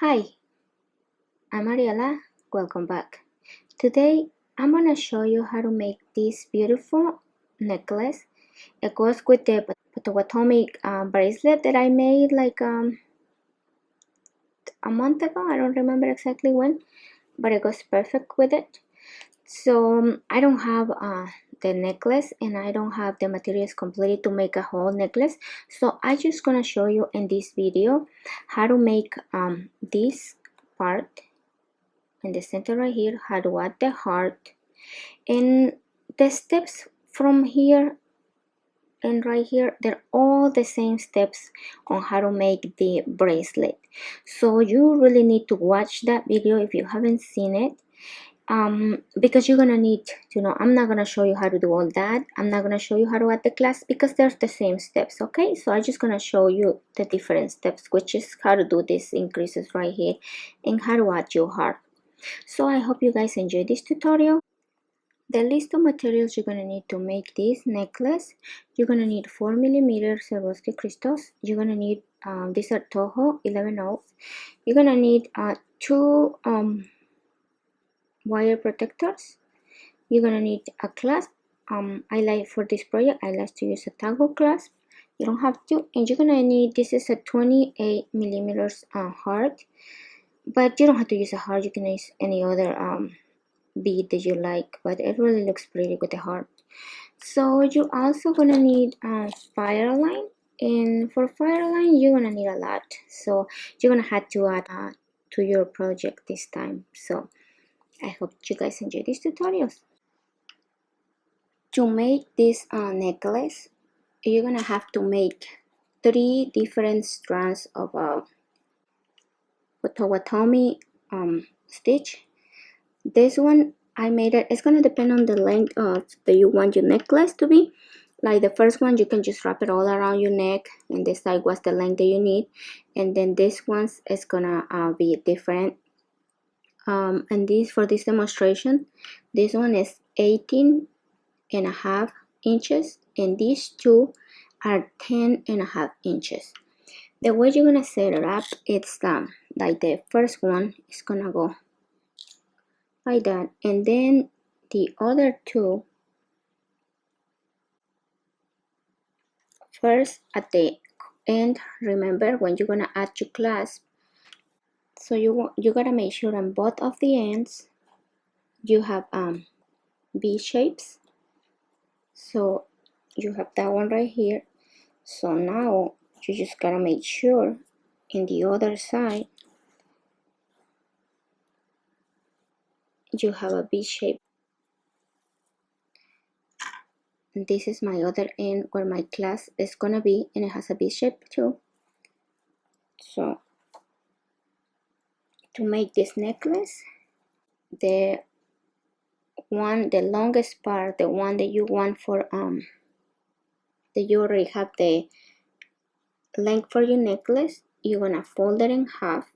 Hi, I'm Mariela. Welcome back. Today I'm gonna show you how to make this beautiful necklace. It goes with the Potawatomi bracelet that I made like a month ago. I don't remember exactly when, but it goes perfect with it. So I don't have the necklace and I don't have the materials completely to make a whole necklace. So I'm just gonna show you in this video how to make this part in the center right here, how to add the heart, and the steps from here and right here, they're all the same steps on how to make the bracelet. So you really need to watch that video if you haven't seen it, because you're gonna need to know. I'm not gonna show you how to do all that. I'm not gonna show you how to add the clasp because they're the same steps. Okay, so I'm just gonna show you the different steps, which is how to do these increases right here and how to add your heart. So I hope you guys enjoyed this tutorial. The list of materials you're going to need to make this necklace: you're going to need 4mm Swarovski crystals. You're going to need, these are Toho 11 ounce. You're going to need two wire protectors. You're going to need a clasp. I like, for this project, I like to use a tango clasp. You don't have to. And you're going to need, this is a 28mm heart, but you don't have to use a heart. You can use any other bead that you like, but it really looks pretty with the heart. So you're also gonna need a fire line, and for fire line you're gonna need a lot, so you're gonna have to add to your project this time. So I hope you guys enjoy these tutorials. To make this necklace, you're gonna have to make 3 different strands of Potawatomi stitch. This one I made it, it's gonna depend on the length of that you want your necklace to be. Like the first one, you can just wrap it all around your neck and decide what's the length that you need. And then this one's is gonna be different. And this, for this demonstration, this one is 18.5 inches, and these two are 10.5 inches. The way you're gonna set it up, it's like the first one is gonna go like that, and then the other two first at the end. Remember, when you're gonna add your clasp, so you gotta make sure on both of the ends you have V shapes. So you have that one right here. So now you just gotta make sure in the other side you have a V shape. This is my other end where my clasp is gonna be, and it has a V shape too. So to make this necklace, the longest part, the one that you want for that you already have the length for your necklace, you're gonna fold it in half,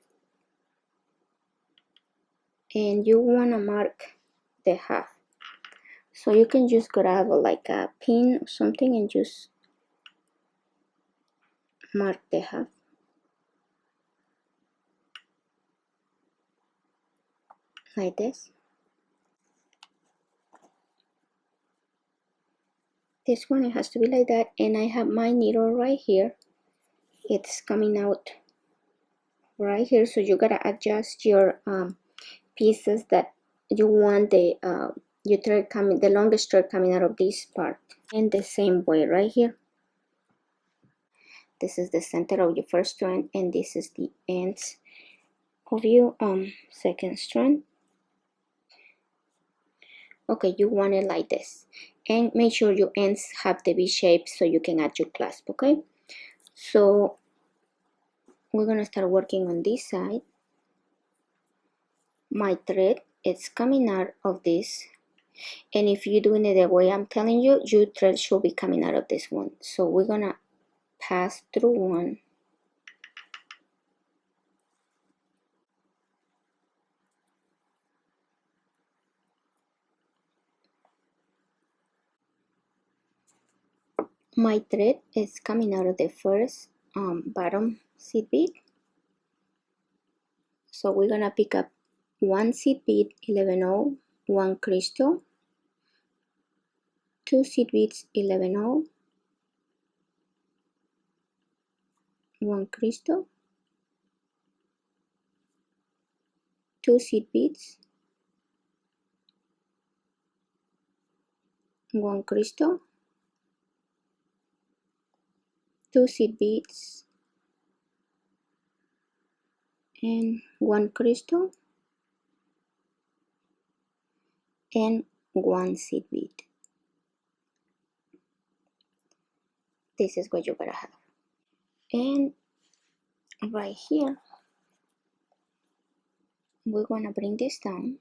and you wanna mark the half. So you can just grab like a pin or something and just mark the half like this. This one, it has to be like that, and I have my needle right here. It's coming out right here, so you gotta adjust your pieces that you want the your thread coming, the longest thread coming out of this part, and the same way right here. This is the center of your first strand, and this is the ends of your second strand. Okay, you want it like this, and make sure your ends have the V shape so you can add your clasp. Okay, so we're gonna start working on this side. My thread is coming out of this, and if you're doing it the way I'm telling you, your thread should be coming out of this one. So we're gonna pass through one, my thread is coming out of the first bottom seed bead, So we're gonna pick up one seed bead, 11/0, one crystal, two seed beads, 11/0, one crystal, two seed beads, one crystal, two seed beads, and one crystal, and one seed bead. This is what you're gonna have. And right here, we're gonna bring this down.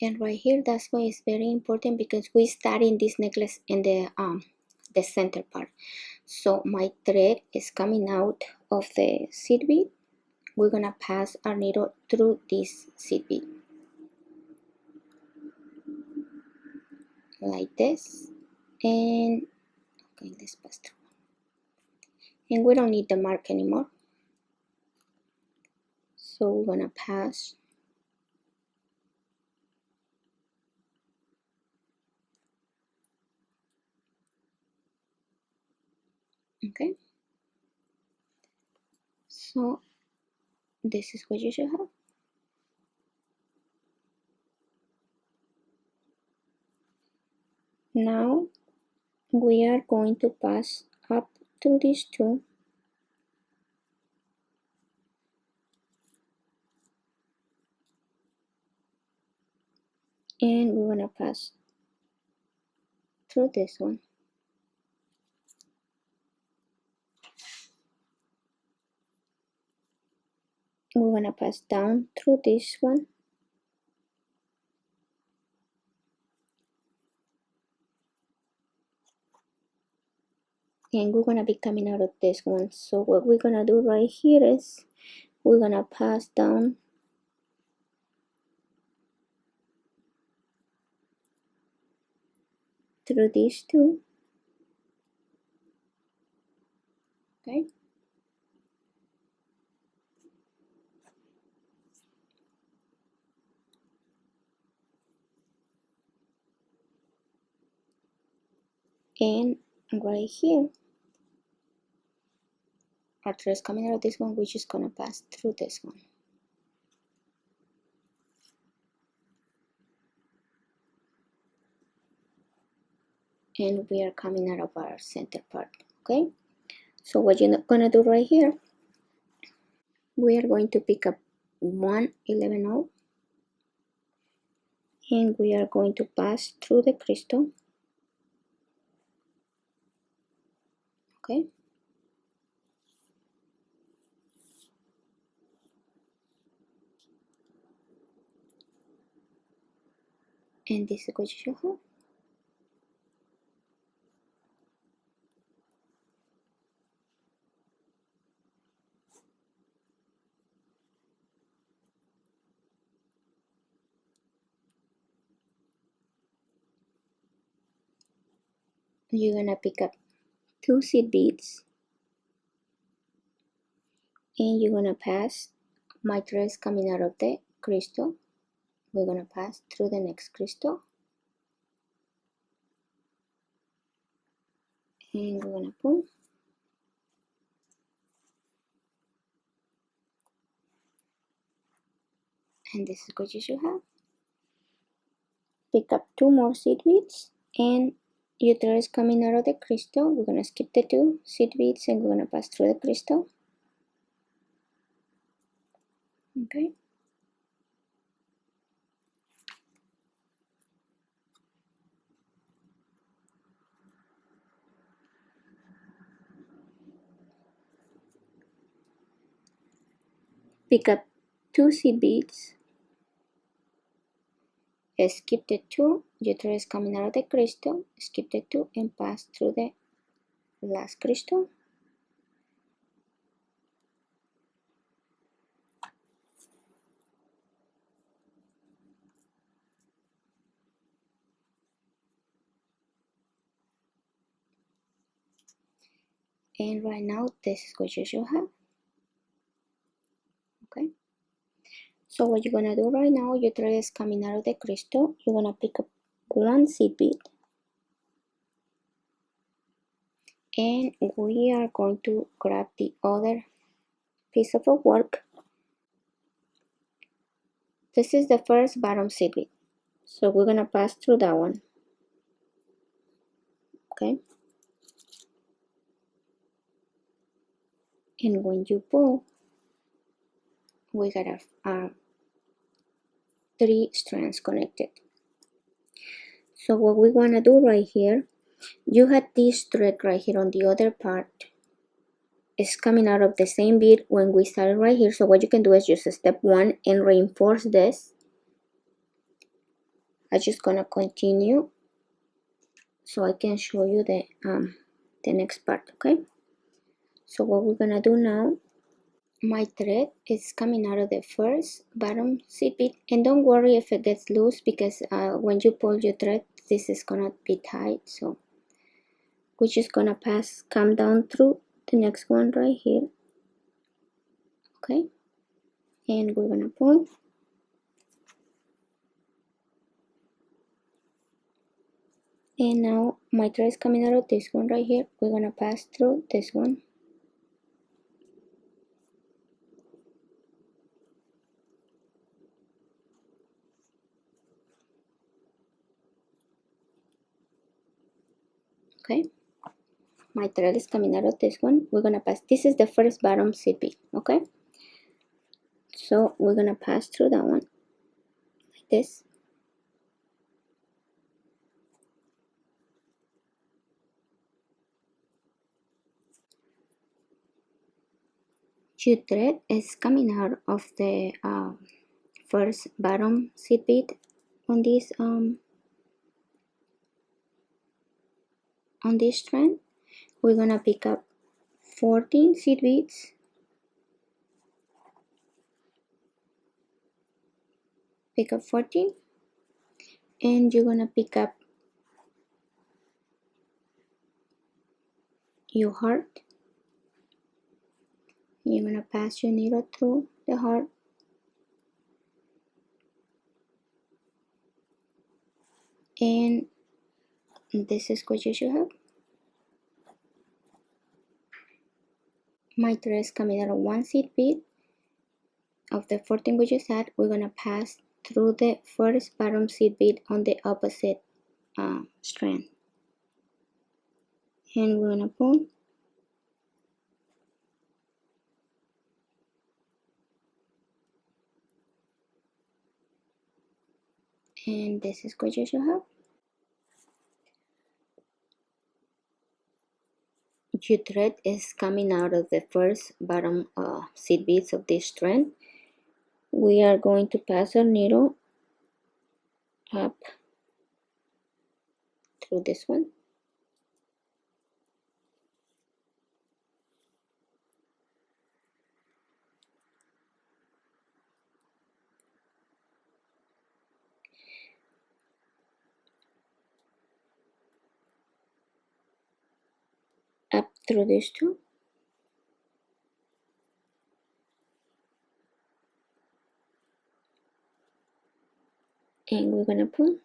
And right here, that's why it's very important, because we starting this necklace in the center part. So my thread is coming out of the seed bead. We're gonna pass our needle through this seed bead like this, and okay, let's pass through. And we don't need the mark anymore, so we're gonna pass okay. So this is what you should have. Now we are going to pass up through these two, and we're gonna pass through this one. We're gonna pass down through this one, and we're gonna be coming out of this one. So what we're gonna do right here is we're gonna pass down through these two, okay, and right here our thread is coming out of this one, which is gonna pass through this one. And we are coming out of our center part, okay. So what you're gonna do right here, we are going to pick up one 11/0, and we are going to pass through the crystal, okay, and this is what you should have. You're gonna pick up two seed beads, and you're gonna pass, my thread is coming out of the crystal, we're gonna pass through the next crystal, and we're gonna pull, and this is what you should have. Pick up two more seed beads, and your thread is coming out of the crystal, we're gonna skip the two seed beads, and we're gonna pass through the crystal, okay. Pick up two seed beads, skip the two, your thread is coming out of the crystal, skip the two, and pass through the last crystal, And right now this is what you should have. Okay, so what you're gonna do right now, your thread is coming out of the crystal. You're gonna pick up one seed bead, and we are going to grab the other piece of work. This is the first bottom seed bead, so we're gonna pass through that one. Okay, and when you pull, we got a 3 strands connected. So what we want to do right here, you had this thread right here on the other part. It's coming out of the same bead when we started right here. So what you can do is just step 1 and reinforce this. I'm just gonna continue so I can show you the next part. Okay, so what we're gonna do now, my thread is coming out of the first bottom seed bead, and don't worry if it gets loose, because when you pull your thread, this is gonna be tight. So we're just gonna come down through the next one right here. Okay, and we're gonna pull, and now my thread is coming out of this one right here. We're gonna pass through this one. Okay, my thread is coming out of this one. We're gonna pass, this is the first bottom seed bead. Okay, so we're gonna pass through that one like this. Your thread is coming out of the first bottom seed bead on this strand. We're gonna pick up 14 seed beads, pick up 14, and you're gonna pick up your heart. You're gonna pass your needle through the heart, and this is what you should have. My thread is coming out of one seed bead of the 14 we just had. We're gonna pass through the first bottom seed bead on the opposite strand, and we're gonna pull, and this is what you should have. Your thread is coming out of the first bottom seed beads of this strand. We are going to pass our needle up through this one, up through these two, and we're gonna pull,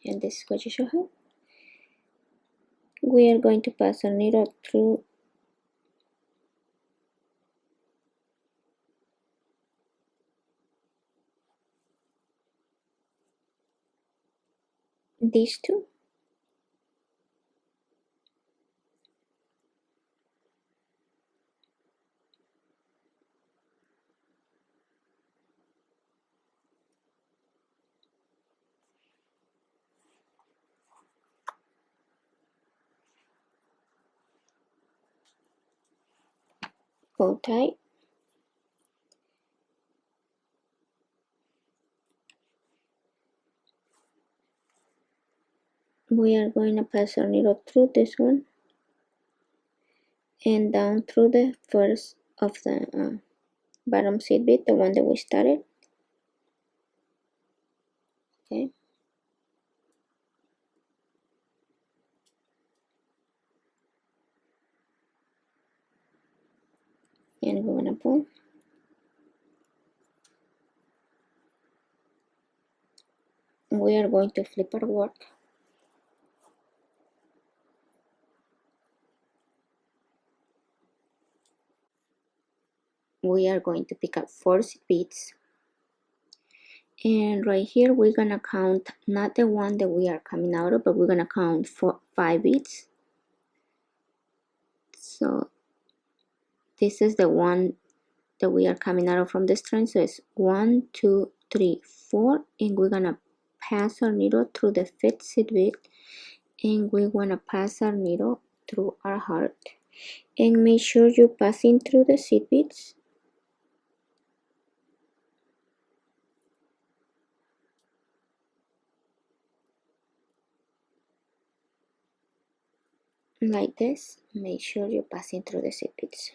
and this is what you should have. We are going to pass our needle through these two, pull tight, we are going to pass our needle through this one and down through the first of the bottom seed bead, the one that we started. Okay, and we're gonna pull. We are going to flip our work. We are going to pick up 4 seed beads, and right here we're gonna count not the one that we are coming out of, but we're gonna count 5 beads. So this is the one that we are coming out of from the strand. So it's 1, 2, 3, 4, and we're gonna pass our needle through the 5th seed bead, and we wanna pass our needle through our heart, and make sure you're passing through the seed beads. Like this. Make sure you're passing through the seed beads,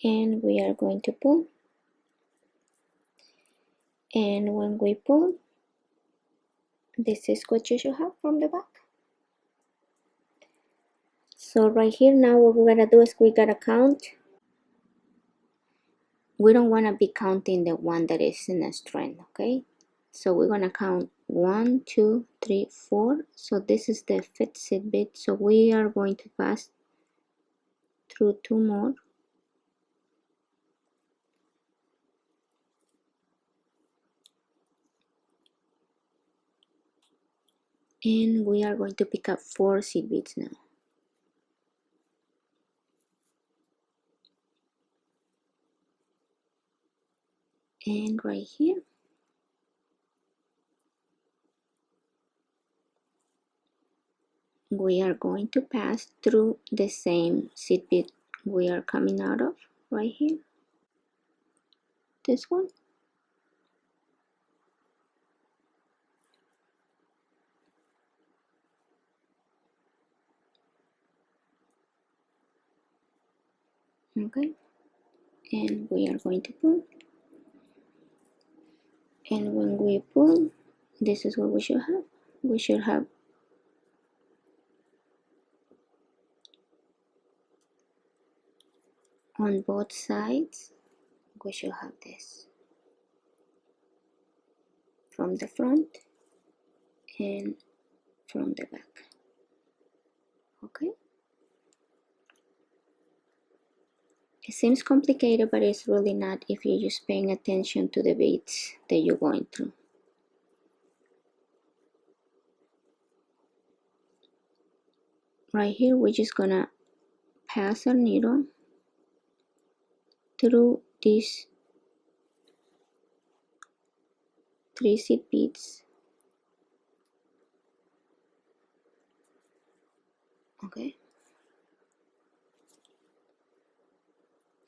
and we are going to pull. And when we pull, this is what you should have from the back. So right here now what we're gonna do is we gotta count. We don't want to be counting the one that is in a strand, okay? So we're gonna count 1, 2, 3, 4. So this is the 5th seed bead, so we are going to pass through 2 more, and we are going to pick up 4 seed beads now. And right here we are going to pass through the same seed bead we are coming out of right here, this one. Okay, and we are going to pull, and when we pull, this is what we should have. We should have on both sides, we should have this from the front and from the back. Okay, it seems complicated, but it's really not if you're just paying attention to the beads that you're going through. Right here we're just gonna pass our needle through these 3 seed beads. Okay,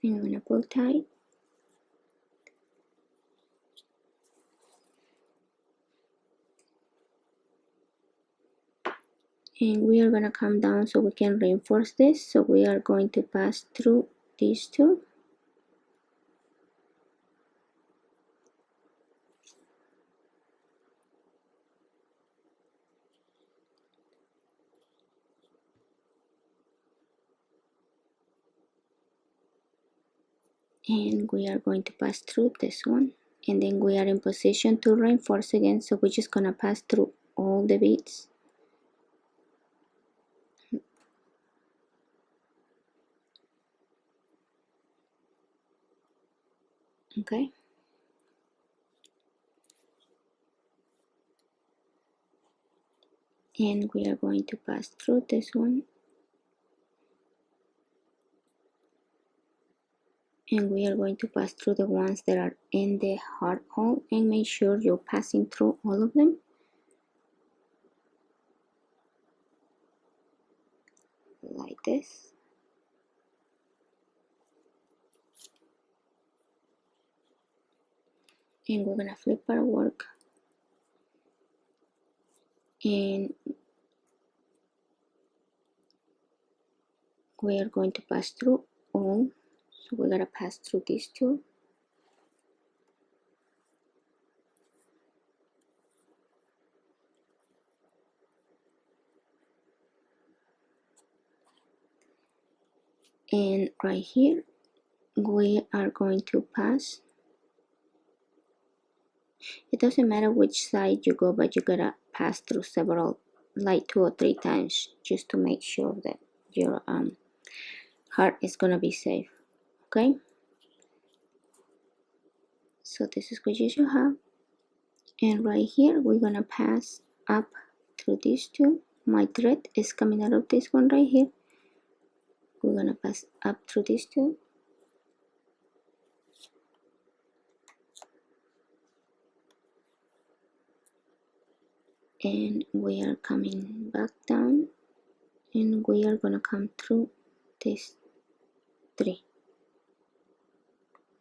and I'm gonna pull tight, and we are gonna come down so we can reinforce this. So we are going to pass through these 2, and we are going to pass through this one, and then we are in position to reinforce again. So we're just gonna pass through all the beads. Okay, and we are going to pass through this one, and we are going to pass through the ones that are in the heart hole, and make sure you're passing through all of them like this. And we're gonna flip our work, and we are going to pass through all. So we're gonna pass through these 2, And right here we are going to pass. It doesn't matter which side you go, but you gotta pass through several, like 2 or 3 times, just to make sure that your heart is gonna be safe. Okay, so this is what you should have. And right here we're gonna pass up through these two. My thread is coming out of this one right here. We're gonna pass up through these two. And we are coming back down, and we are gonna come through this 3.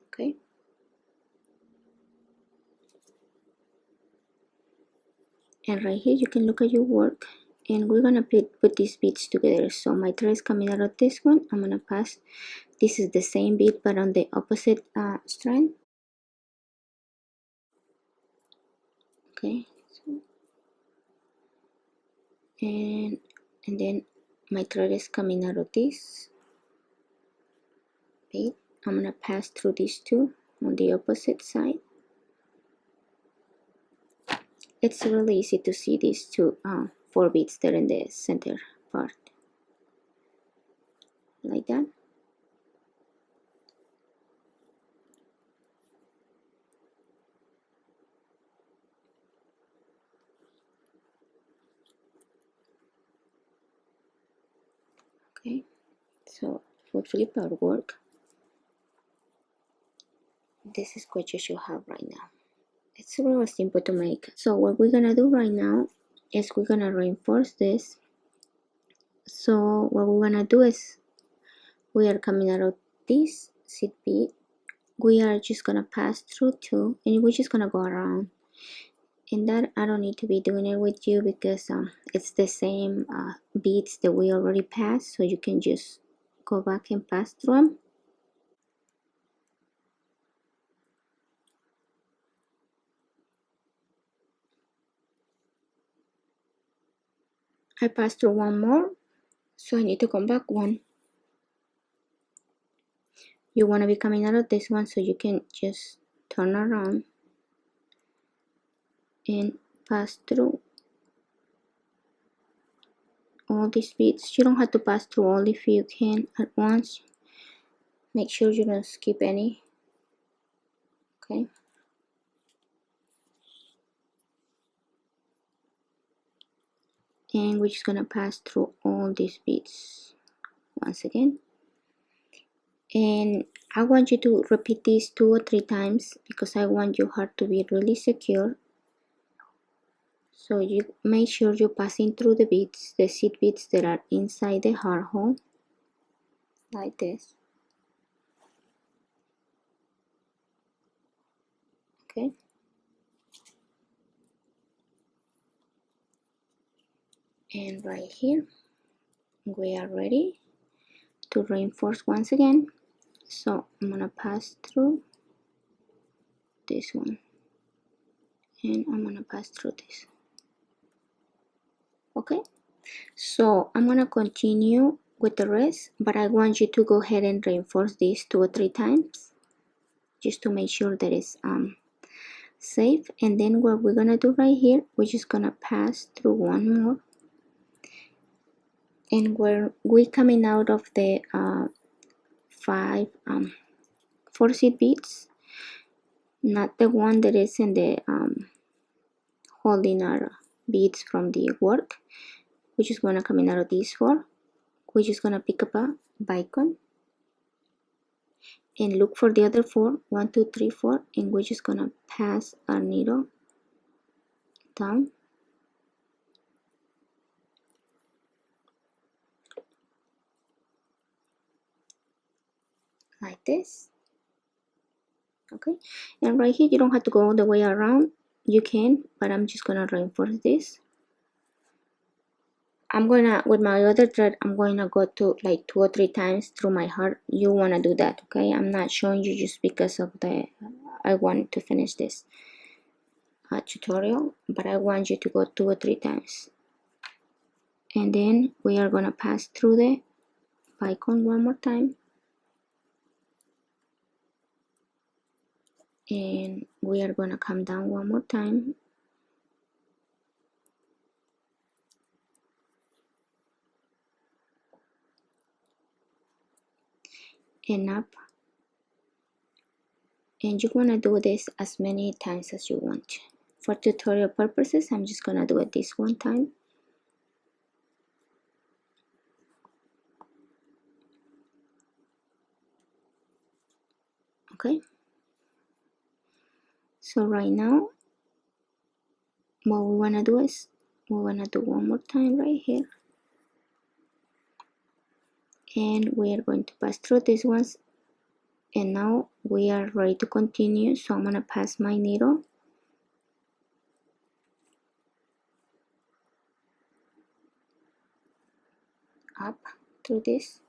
Okay, and right here you can look at your work, and we're gonna put these beads together. So my thread is coming out of this one. I'm gonna pass. This is the same bead but on the opposite strand. Okay, so, and then my thread is coming out of this bead. I'm gonna pass through these two on the opposite side. It's really easy to see these two 4 beads there in the center part, like that. Okay, so for flip our work, this is what you should have right now. It's really simple to make. So what we're gonna do right now is we're gonna reinforce this. So what we're gonna do is we are coming out of this seed bead. We are just gonna pass through 2, and we're just gonna go around. And that I don't need to be doing it with you because it's the same beads that we already passed, so you can just go back and pass through them. I passed through one more, so I need to come back 1. You want to be coming out of this one, so you can just turn around and pass through all these beads. You don't have to pass through all if you can at once. Make sure you don't skip any. Okay, and we're just gonna pass through all these beads once again. And I want you to repeat this 2 or 3 times because I want your heart to be really secure. So you make sure you're passing through the beads, the seed beads that are inside the heart hole, like this. Okay, and right here we are ready to reinforce once again. So I'm gonna pass through this one, and I'm gonna pass through this. Okay, so I'm gonna continue with the rest, but I want you to go ahead and reinforce this 2 or 3 times just to make sure that it's safe. And then what we're gonna do right here, we're just gonna pass through one more, and we're coming out of the 4 seed beads, not the one that is in the holding our beads from the work. We're just gonna coming out of these 4. We're just gonna pick up a bicon and look for the other 4, 1 2 3 4, and we're just gonna pass our needle down like this. Okay, and right here you don't have to go all the way around. You can, but I'm just gonna reinforce this. I'm gonna, with my other thread, I'm gonna go to like 2 or 3 times through my heart. You wanna do that, okay? I'm not showing you just because of the I want to finish this tutorial, but I want you to go 2 or 3 times. And then we are gonna pass through the bicon one more time. and we are gonna come down one more time and up, and you're gonna do this as many times as you want. For tutorial purposes, I'm just gonna do it this one time. Okay, so right now what we want to do is we want to do one more time right here, and we are going to pass through these ones, and now we are ready to continue. So I'm going to pass my needle up through this,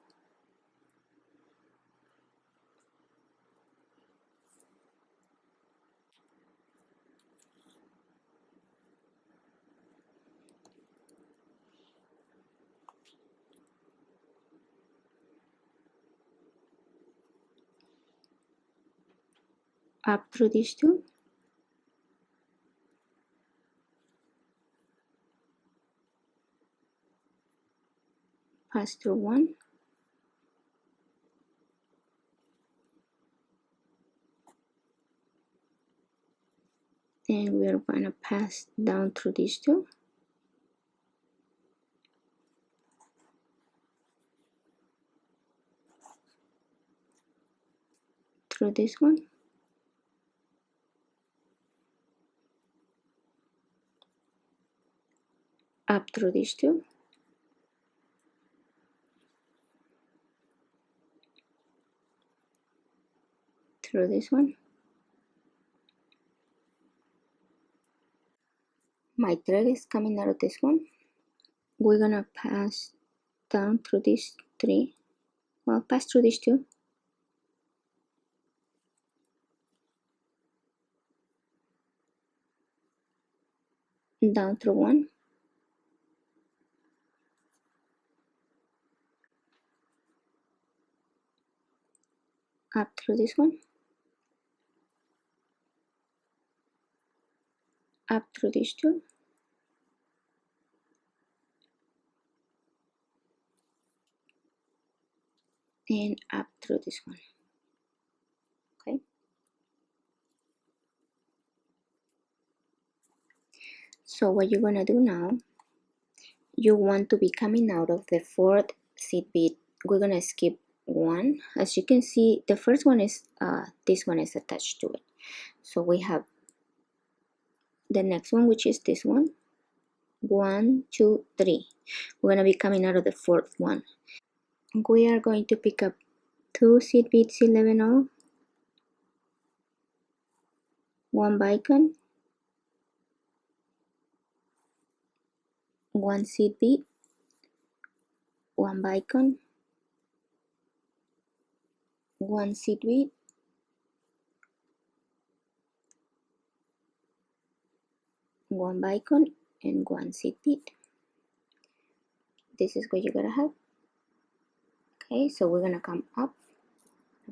up through these two, pass through one, and we are going to pass down through these two, through this one, up through these two, through this one. My thread is coming out of this one. We're gonna pass down through these three, well, pass through these two, down through one, up through this one, up through these two, and up through this one. Okay, so what you're gonna do now, you want to be coming out of the fourth seed bead. We're gonna skip one. As you can see, the first one is this one is attached to it, so we have the next one, which is this one. 1, 2, 3. We're gonna be coming out of the fourth one. We are going to pick up 2 seed beads 11-0, 1 bicon, 1 seed bead, 1 bicon, 1 seed bead, 1 bicon, and 1 seed bead. This is what you're gonna have. Okay, so we're gonna come up,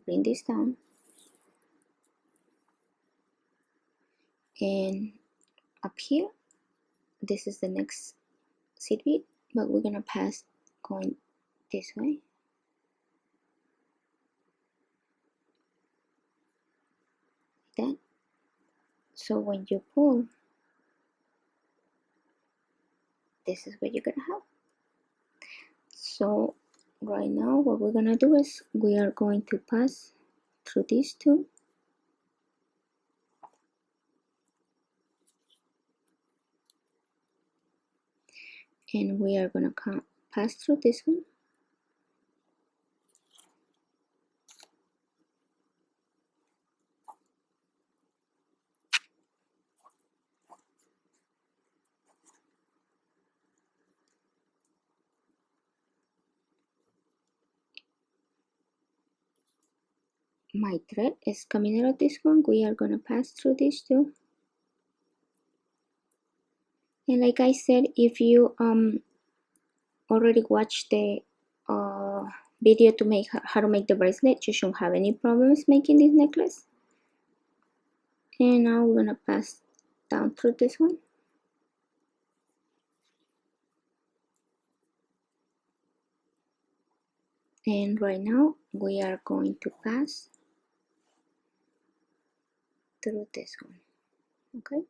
bring this down, and up here, this is the next seed bead, but we're gonna pass going this way. Like that. So when you pull, this is what you're gonna have. So right now what we're gonna do is we are going to pass through these two, and we are gonna pass through this one, my thread is coming out of this one. We are gonna pass through these two, and like I said, if you already watched the video to make how to make the bracelet, you shouldn't have any problems making this necklace. And now we're gonna pass down through this one. And right now we are going to pass through this one. Okay,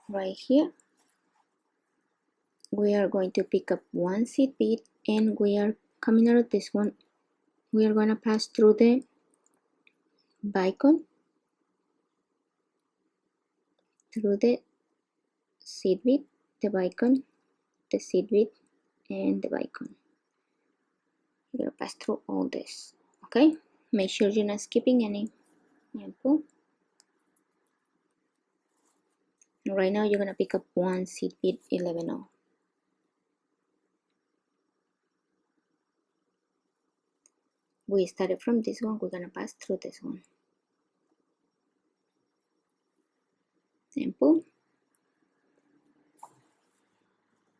right here we are going to pick up one seed bead, and we are coming out of this one. We are going to pass through the bicon, through the seed bead, the bicon, the seed bead, and the bicon. You're gonna pass through all this. Okay, make sure you're not skipping any. And pull. Right now you're gonna pick up one seed bead 11-0. We started from this one, we're gonna pass through this one. And pull.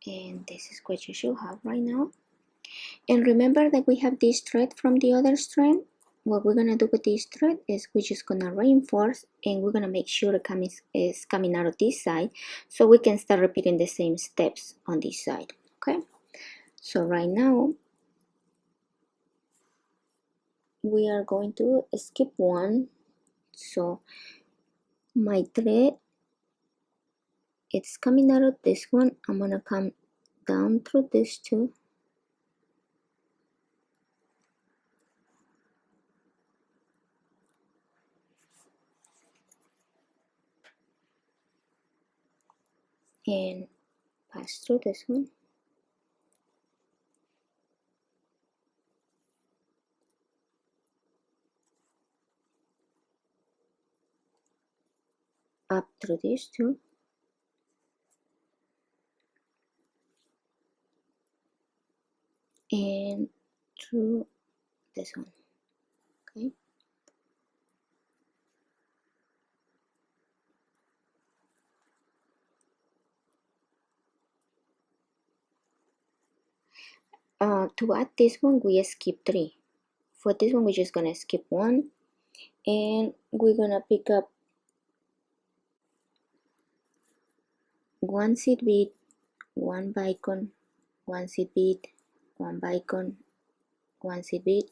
And this is what you should have right now. And remember that we have this thread from the other strand. What we're gonna do with this thread is we're just gonna reinforce, and we're gonna make sure it is coming out of this side, so we can start repeating the same steps on this side. Okay, so right now we are going to skip one. So my thread, it's coming out of this one. I'm gonna come down through this two, and pass through this one, up through these two, and through this one. Okay, to add this one we skip three. For this one we're just gonna skip one, and we're gonna pick up one seed bead, one bicon, one seed bead, one bicon, one seed bead,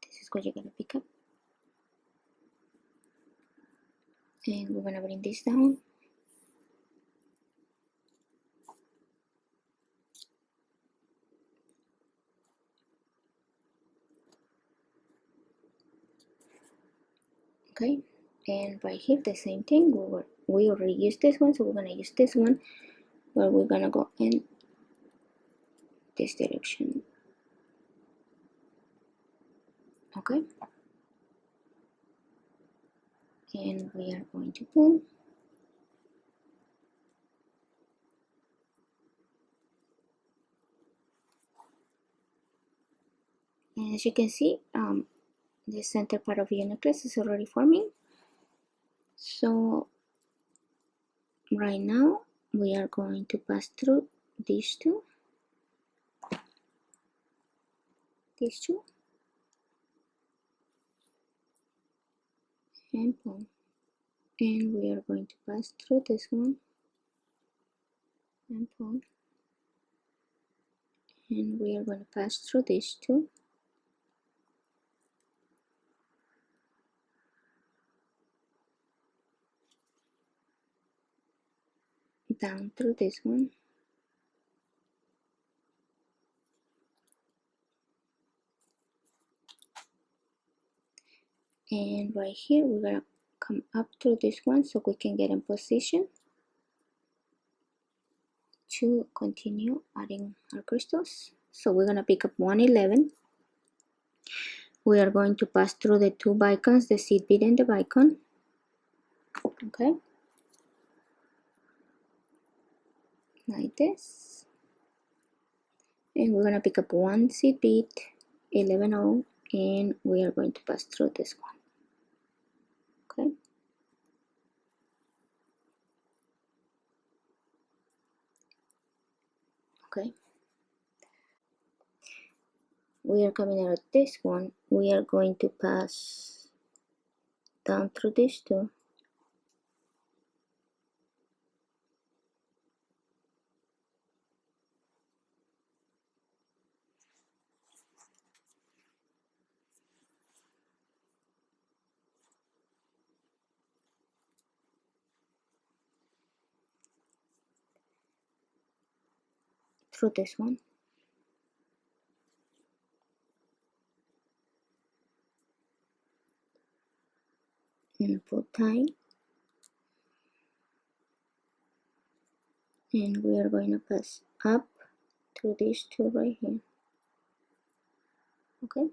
this is what you're gonna pick up, and we're gonna bring this down, okay. And right here the same thing, we already used this one, so we're gonna use this one, where we're gonna go in this direction. Okay, and we are going to pull, and as you can see, the center part of your necklace is already forming. So right now we are going to pass through these two, and pull, and we are going to pass through this one, and pull, and we are going to pass through these two, down through this one, and right here we're gonna come up through this one so we can get in position to continue adding our crystals. So we're gonna pick up 111. We are going to pass through the two bicons, the seed bead and the bicon. Okay, like this, and we're gonna pick up one seed bead, 11-0, and we are going to pass through this one. Okay, okay, we are coming out of this one, we are going to pass down through these two, through this one, and pull tight, and we are going to pass up through these two right here. Okay,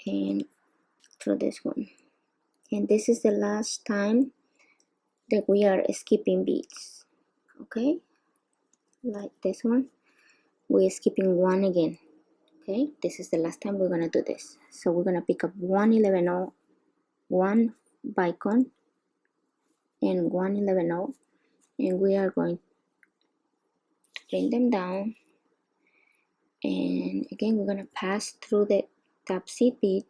and through this one, and this is the last time that we are skipping beads. Okay, like this one, we're skipping one again. Okay, this is the last time we're gonna do this. So we're gonna pick up 1 11/0, one bicon, and 1 11/0, and we are going to bring them down, and again we're gonna pass through the top seed bead,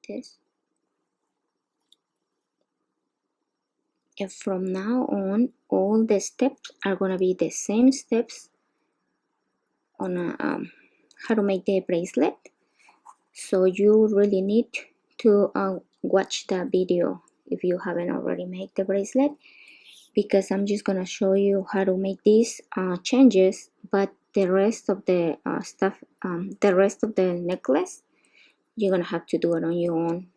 this, and from now on all the steps are gonna be the same steps on how to make the bracelet. So you really need to watch that video if you haven't already made the bracelet, because I'm just gonna show you how to make these changes, but the rest of the stuff, the rest of the necklace, you're gonna have to do it on your own.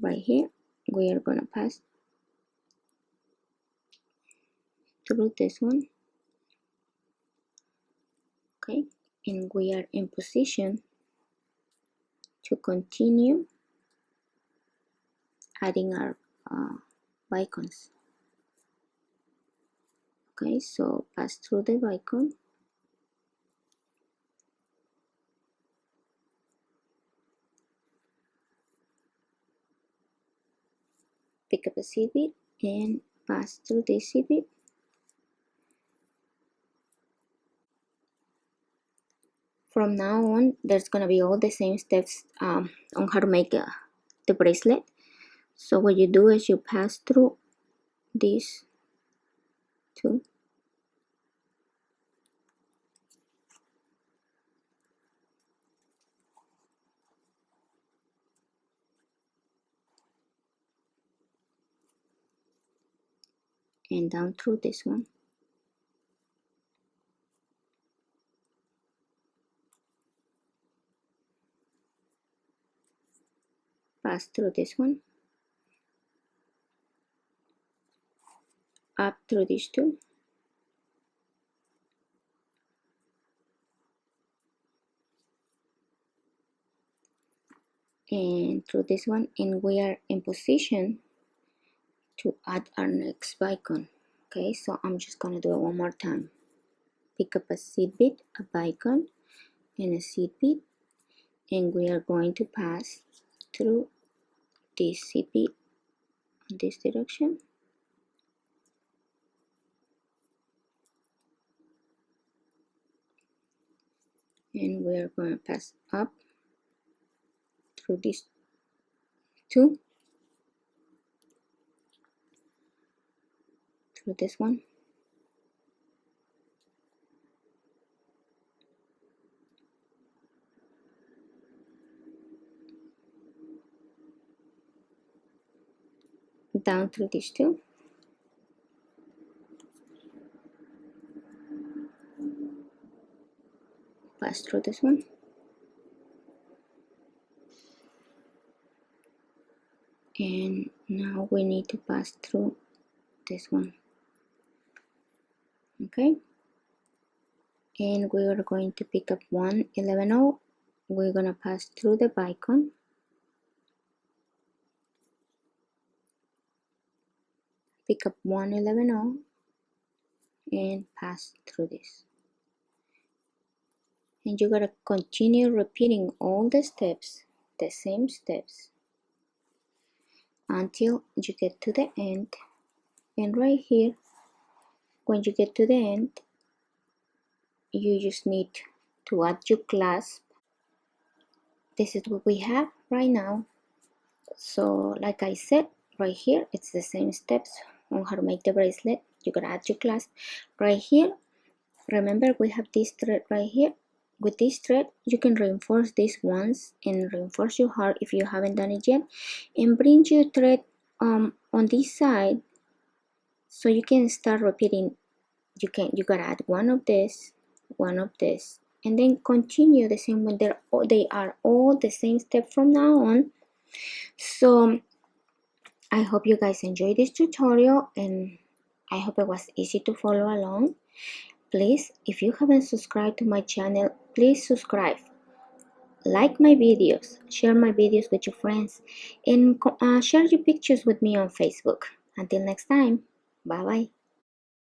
Right here we are gonna pass through this one. Okay, and we are in position to continue adding our bicons. Okay, so pass through the bicon, pick up a seed bead and pass through this seed bead. From now on, there's gonna be all the same steps on how to make the bracelet. So what you do is you pass through these two, and down through this one, pass through this one, up through these two, and through this one, and we are in position to add our next bicon. Okay, so I'm just gonna do it one more time. Pick up a seed bead, a bicon, and a seed bead, and we are going to pass through this seed bead in this direction, and we are going to pass up through these two, through this one, down through these two, pass through this one, and now we need to pass through this one. Okay, and we are going to pick up 1 11/0. We're gonna pass through the bicon, pick up 1 11/0, and pass through this. and you gotta continue repeating all the steps, the same steps, until you get to the end. And right here, when you get to the end, you just need to add your clasp. This is what we have right now. So like I said, right here, it's the same steps on how to make the bracelet. You gotta add your clasp. Right here, remember we have this thread right here. With this thread, you can reinforce this once and reinforce your heart if you haven't done it yet, and bring your thread on this side, so you can start repeating. You gotta add one of this, and then continue the same way. They are all the same step from now on. So I hope you guys enjoyed this tutorial, and I hope it was easy to follow along. Please, if you haven't subscribed to my channel, please subscribe, like my videos, share my videos with your friends, and share your pictures with me on Facebook. Until next time, bye bye.